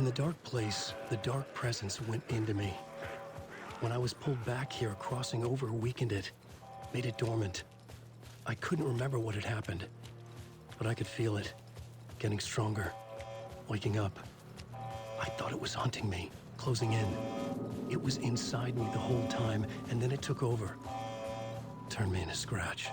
In the dark place, the dark presence went into me. When I was pulled back here, crossing over weakened it, made it dormant. I couldn't remember what had happened, but I could feel it, getting stronger, waking up. I thought it was hunting me, closing in. It was inside me the whole time, and then it took over. Turned me into scratch.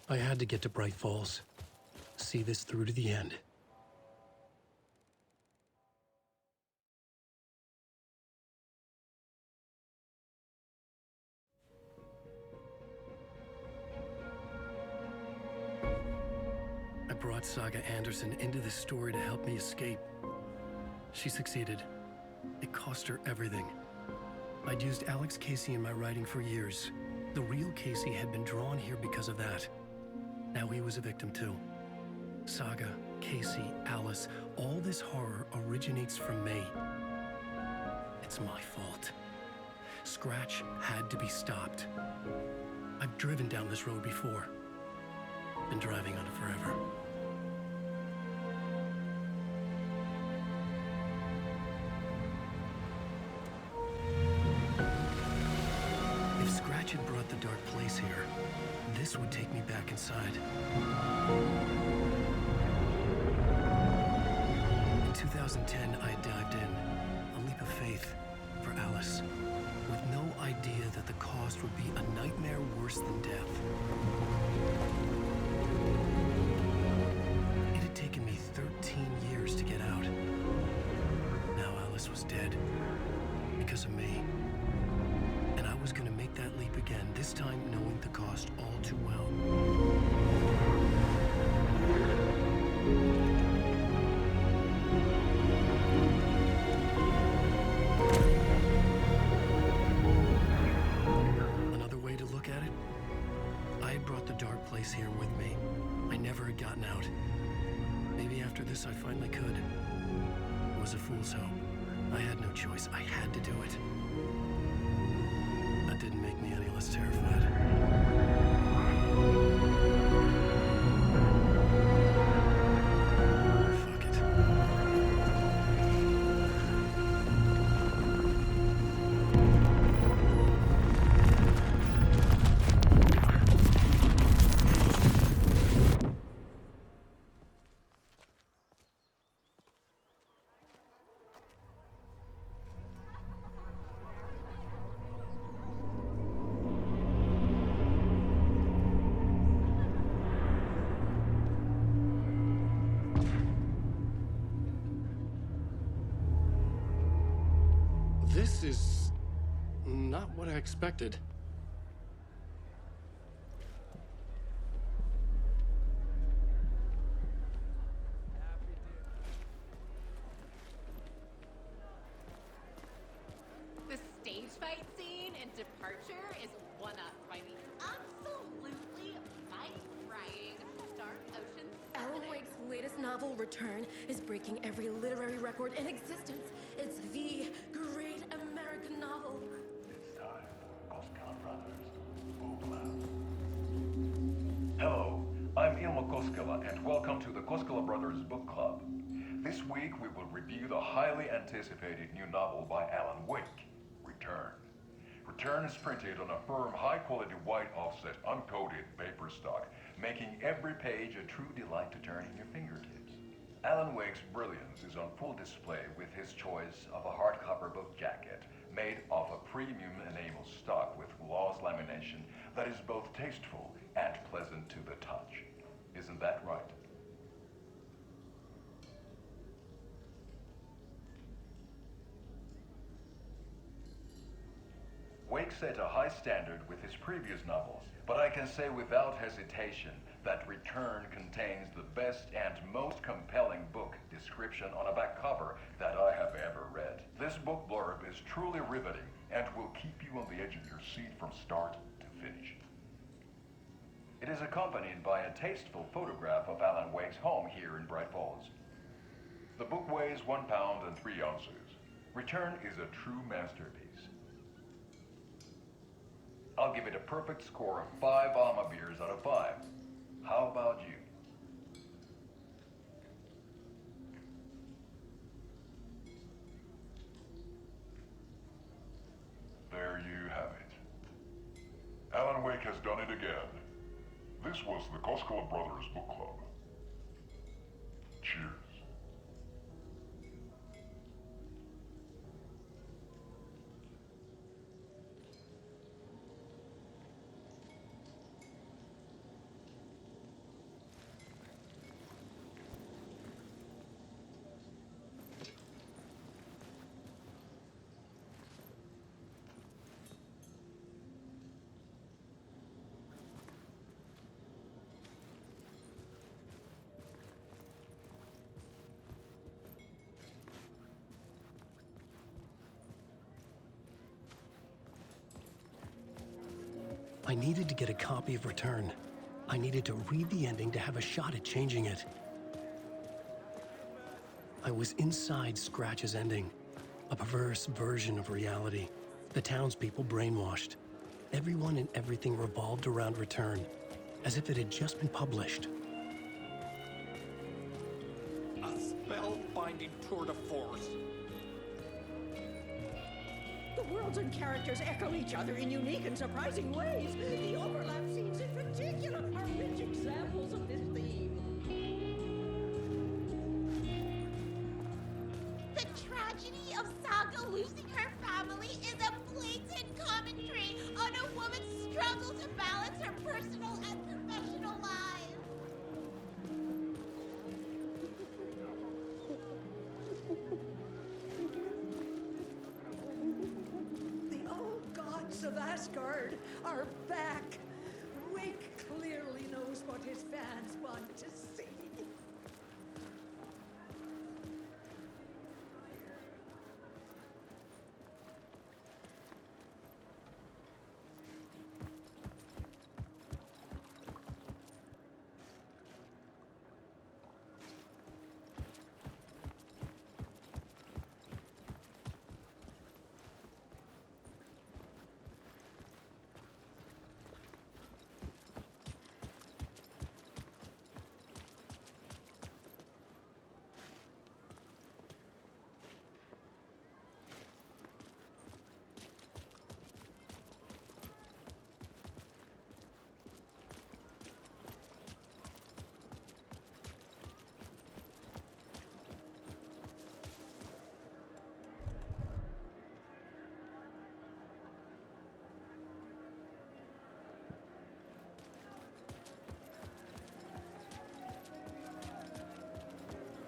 I had to get to Brайт Фоллс. See this through to the end. I brought Saga Anderson into this story to help me escape. She succeeded. It cost her everything. I'd used Alex Casey in my writing for years. The real Casey had been drawn here because of that. Now he was a victim too. Saga, Casey, Alice, all this horror originates from me. It's my fault. Scratch had to be stopped. I've driven down this road before. Been driving on it forever. If Scratch had brought the dark place here, this would take me back inside. In 2010, I dived in, a leap of faith for Alice, with no idea that the cost would be a nightmare worse than death. It had taken me 13 years to get out. Now Alice was dead, because of me. And I was gonna make that leap again, this time knowing the cost all too well. Another way to look at it, I had brought the dark place here with me. I never had gotten out. Maybe after this I finally could. It was a fool's hope. I had no choice. I had to do it. That didn't make me any less terrified. Fuck it. This is not what I expected. The stage fight scene in Departure is one up by the absolutely mind-frying Dark Ocean. Alan Wake's latest novel, Return, is breaking every literary record in existence. It's the great American novel. It's time for Koskela Brothers Book Club. Hello, I'm Ilmo Koskela, and welcome to the Koskela Brothers Book Club. This week we will review the highly anticipated new novel by Alan Wake, Return. Return is printed on a firm, high-quality white offset, uncoated paper stock, making every page a true delight to turn in your fingertips. Alan Wake's brilliance is on full display with his choice of a hardcover book jacket made of a premium enamel stock with gloss lamination that is both tasteful and pleasant to the touch. Isn't that right? Wake set a high standard with his previous novels, but I can say without hesitation that Return contains the best and most compelling book description on a back cover that I have ever read. This book blurb is truly riveting and will keep you on the edge of your seat from start to finish. It is accompanied by a tasteful photograph of Alan Wake's home here in Braight Falls. The book weighs 1 pound and 3 ounces. Return is a true masterpiece. I'll give it a perfect score of 5 Alma beers out of 5. How about you? There you have it. Alan Wake has done it again. This was the Koskela Brothers Book Club. Cheers. I needed to get a copy of Return. I needed to read the ending to have a shot at changing it. I was inside Scratch's ending, a perverse version of reality. The townspeople brainwashed. Everyone and everything revolved around Return, as if it had just been published. A spellbinding tour de force. The worlds and characters echo each other in unique and surprising ways. The overlap scenes in particular are rich examples of this theme. The tragedy of Saga losing her family is a blatant commentary on a woman's struggle to balance her personal and professional lives. The old gods of Asgard are back. Wake clearly knows what his fans want to see.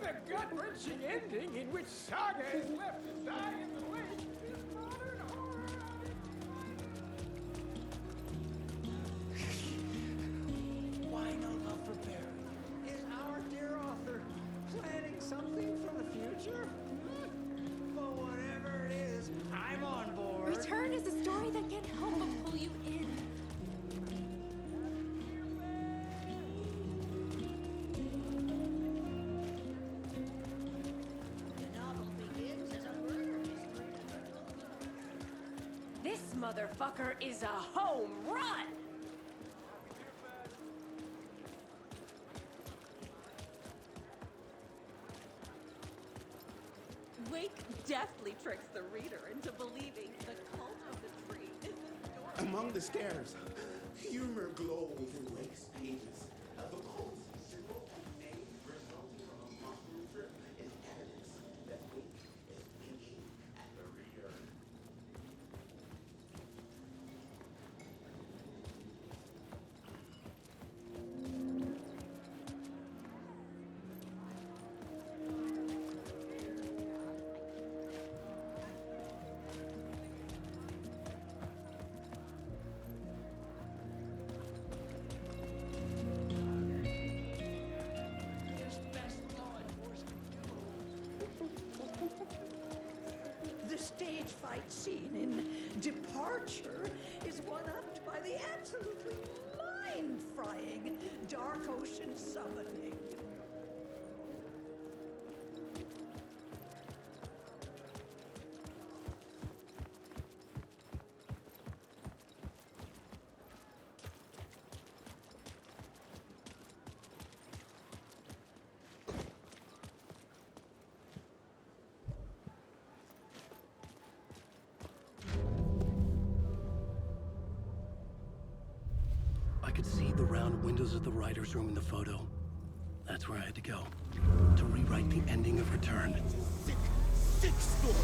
The gut-wrenching ending in which Saga is left to die in the lake is modern horror. Why no love for Barry? Is our dear author planning something from the future? But whatever it is, I'm on board. Return is a story that can't help but pull you in. The novel begins as a murder mystery. This motherfucker is a home run! deftly tricks the reader into believing the cult of the tree is the story. Among the stairs, humor glows in Wake's pages. The cult's symbol and name resulting from a mushroom trip is evidence that Wake is winking at the reader. The stage fight scene in Departure is one-upped by the absolutely mind-frying Dark Ocean summoning. I could see the round windows of the writer's room in the photo. That's where I had to go. To rewrite the ending of Return. Sick story.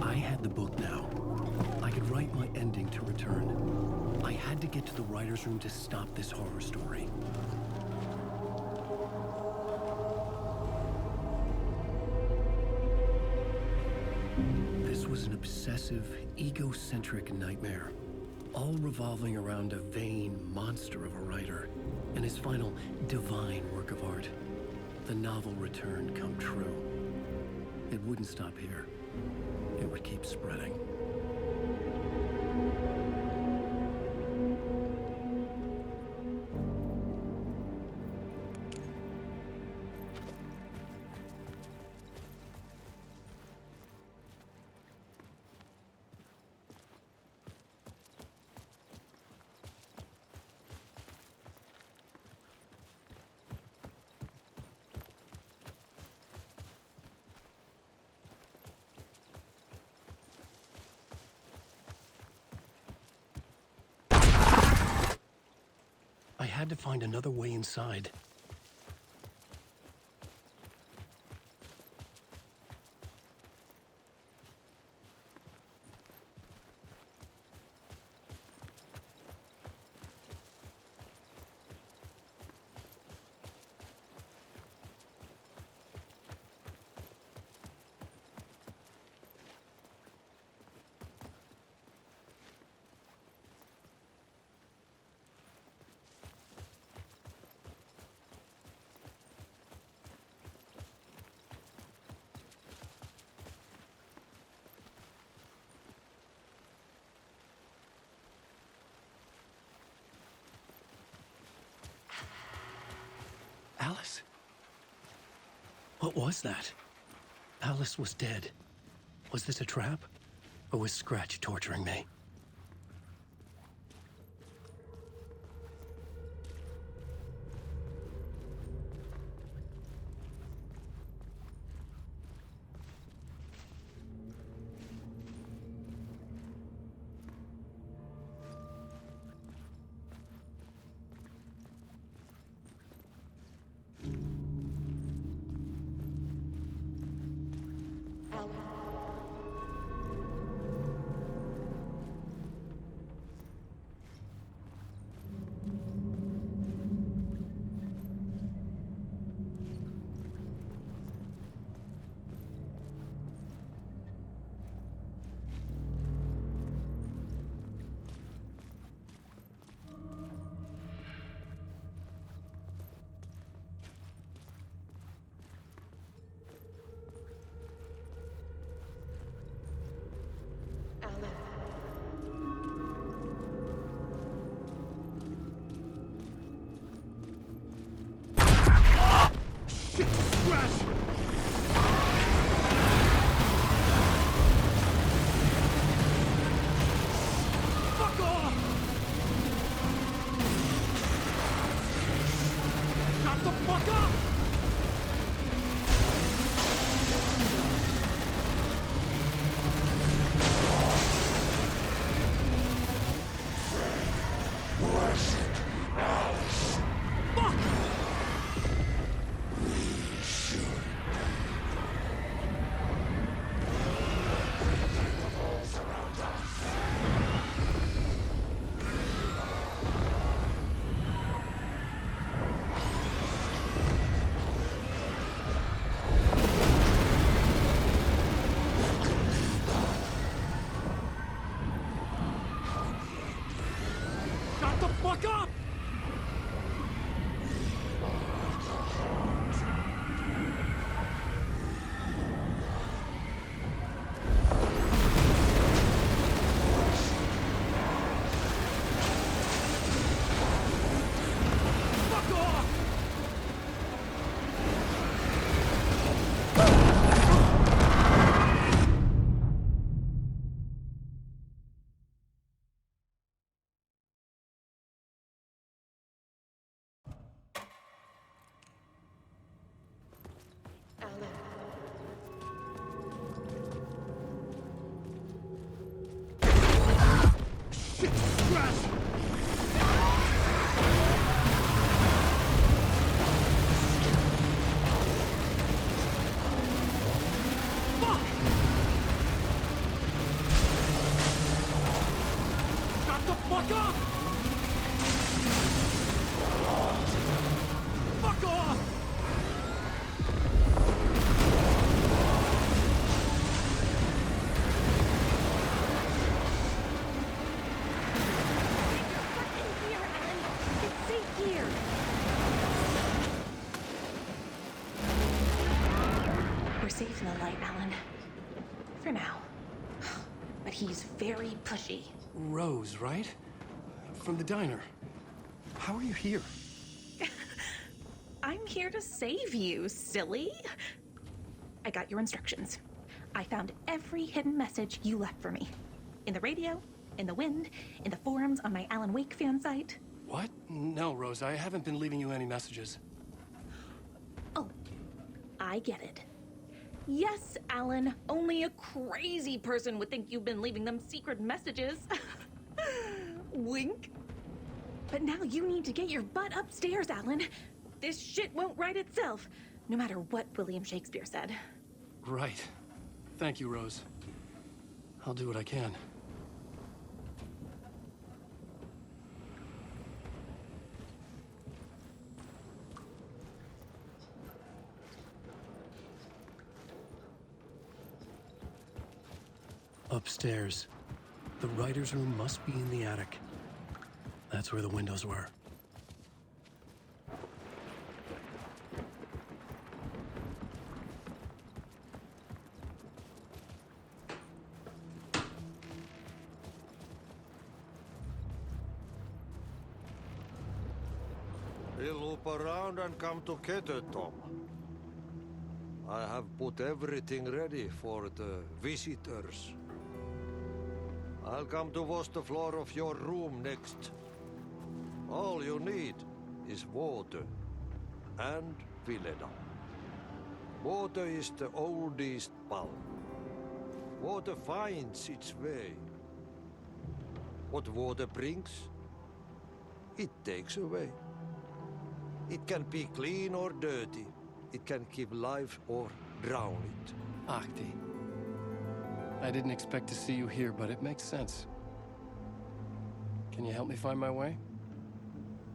I had the book now. I could write my ending to Return. I had to get to the writer's room to stop this horror story. This was an obsessive, egocentric nightmare, all revolving around a vain monster of a writer and his final divine work of art, the novel Return come true. It wouldn't stop here. It would keep spreading. I had to find another way inside. Alice? What was that? Alice was dead. Was this a trap? Or was Scratch torturing me? the fuck up! Shut the fuck up! Fuck off! Alan. Shit! Crash! Fuck! Shut the fuck up! Fuck off! Here, Alan. It's safe here. We're safe in the light, Alan. For now. But he's very pushy. Rose, right? From the diner. How are you here? I'm here to save you, silly. I got your instructions. I found every hidden message you left for me. In the radio, in the wind, in the forums on my Alan Wake fan site. What? No, Rose, I haven't been leaving you any messages. Oh, I get it. Yes, Alan, only a crazy person would think you've been leaving them secret messages. Wink. But now you need to get your butt upstairs, Alan. This shit won't right itself, no matter what William Shakespeare said. Right. Thank you, Rose. I'll do what I can. Upstairs. The writer's room must be in the attic. That's where the windows were. Loop around and come together, Tom. I have put everything ready for the visitors. I'll come to wash the floor of your room next. All you need is water and Vileda. Water is the oldest bulb. Water finds its way. What water brings, it takes away. It can be clean or dirty. It can give life or drown it. Ahti. I didn't expect to see you here, but it makes sense. Can you help me find my way?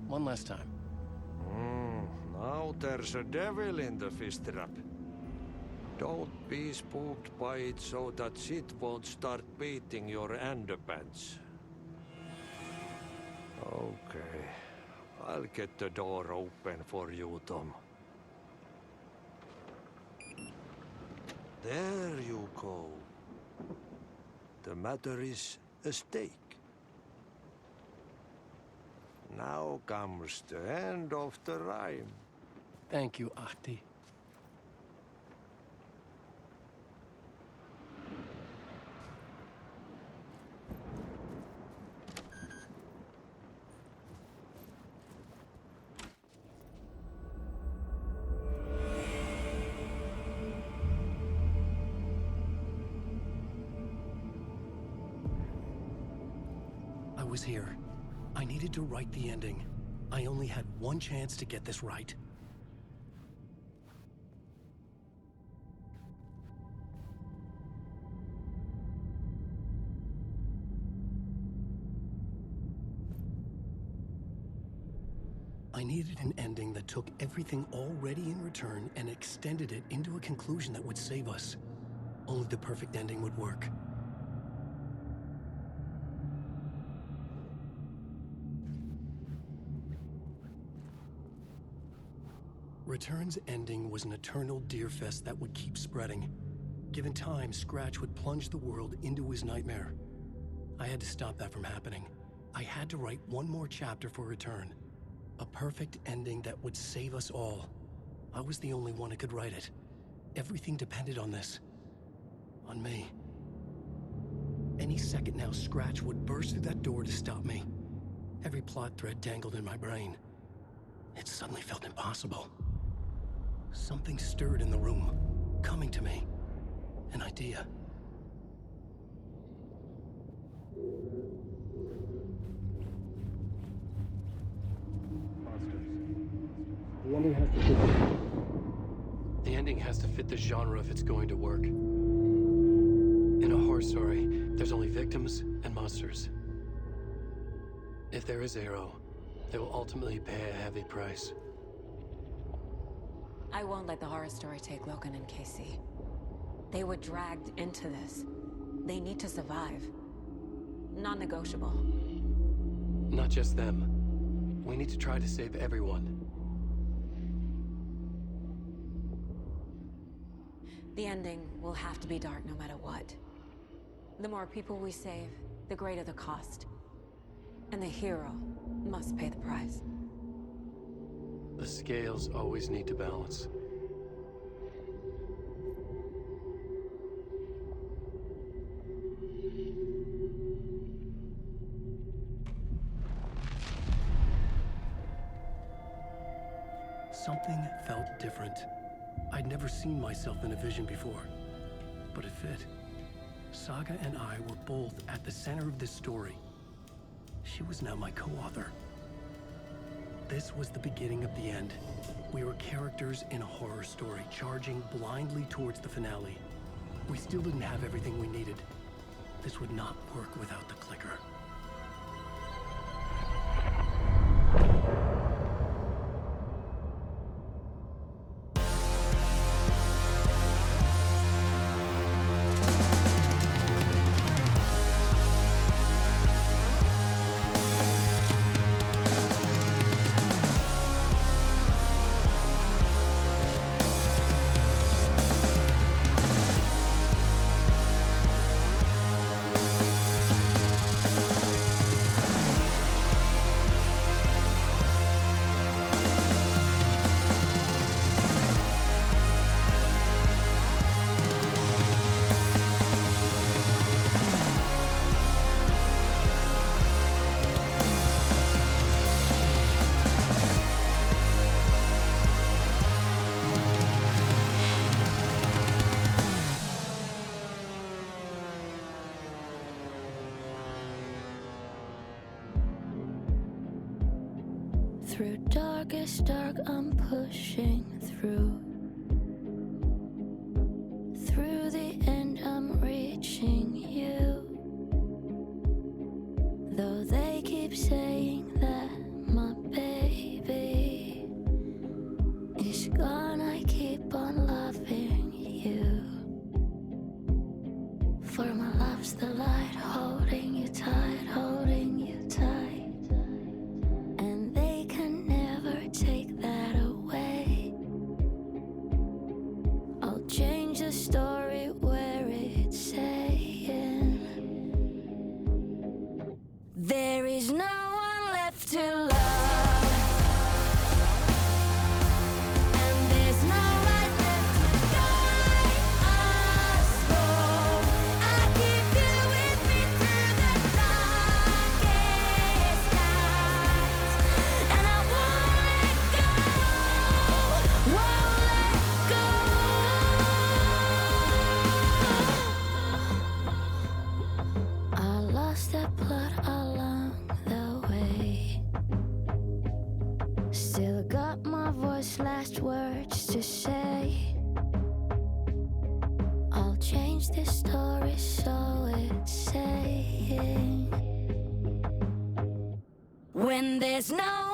One last time. Now there's a devil in the fish trap. Don't be spooked by it so that shit won't start beating your underpants. Okay. I'll get the door open for you, Tom. There you go. The matter is a stake. Now comes the end of the rhyme. Thank you, Ahti. was here. I needed to write the ending. I only had one chance to get this right. I needed an ending that took everything already in return and extended it into a conclusion that would save us. Only the perfect ending would work. Return's ending was an eternal deer fest that would keep spreading. Given time, Scratch would plunge the world into his nightmare. I had to stop that from happening. I had to write one more chapter for Return. A perfect ending that would save us all. I was the only one who could write it. Everything depended on this. On me. Any second now, Scratch would burst through that door to stop me. Every plot thread tangled in my brain. It suddenly felt impossible. Something stirred in the room, coming to me. An idea. The ending has to fit the genre if it's going to work. In a horror story, there's only victims and monsters. If there is a hero, they will ultimately pay a heavy price. I won't let the horror story take Logan and Casey. They were dragged into this. They need to survive. Non-negotiable. Not just them. We need to try to save everyone. The ending will have to be dark no matter what. The more people we save, the greater the cost. And the hero must pay the price. The scales always need to balance. Something felt different. I'd never seen myself in a vision before, but it fit. Saga and I were both at the center of this story. She was now my co-author. This was the beginning of the end. We were characters in a horror story, charging blindly towards the finale. We still didn't have everything we needed. This would not work without the clicker. Through darkest dark, I'm pushing through. Through the end, I'm reaching you. Though they keep saying that my baby is gone, I keep on loving you. For my love's the light, holding you tight, holding you tight. Take that away. I'll change the story where it's saying there is no one left to love, and Still got my voice, last words to say. I'll change this story so it's saying, when there's no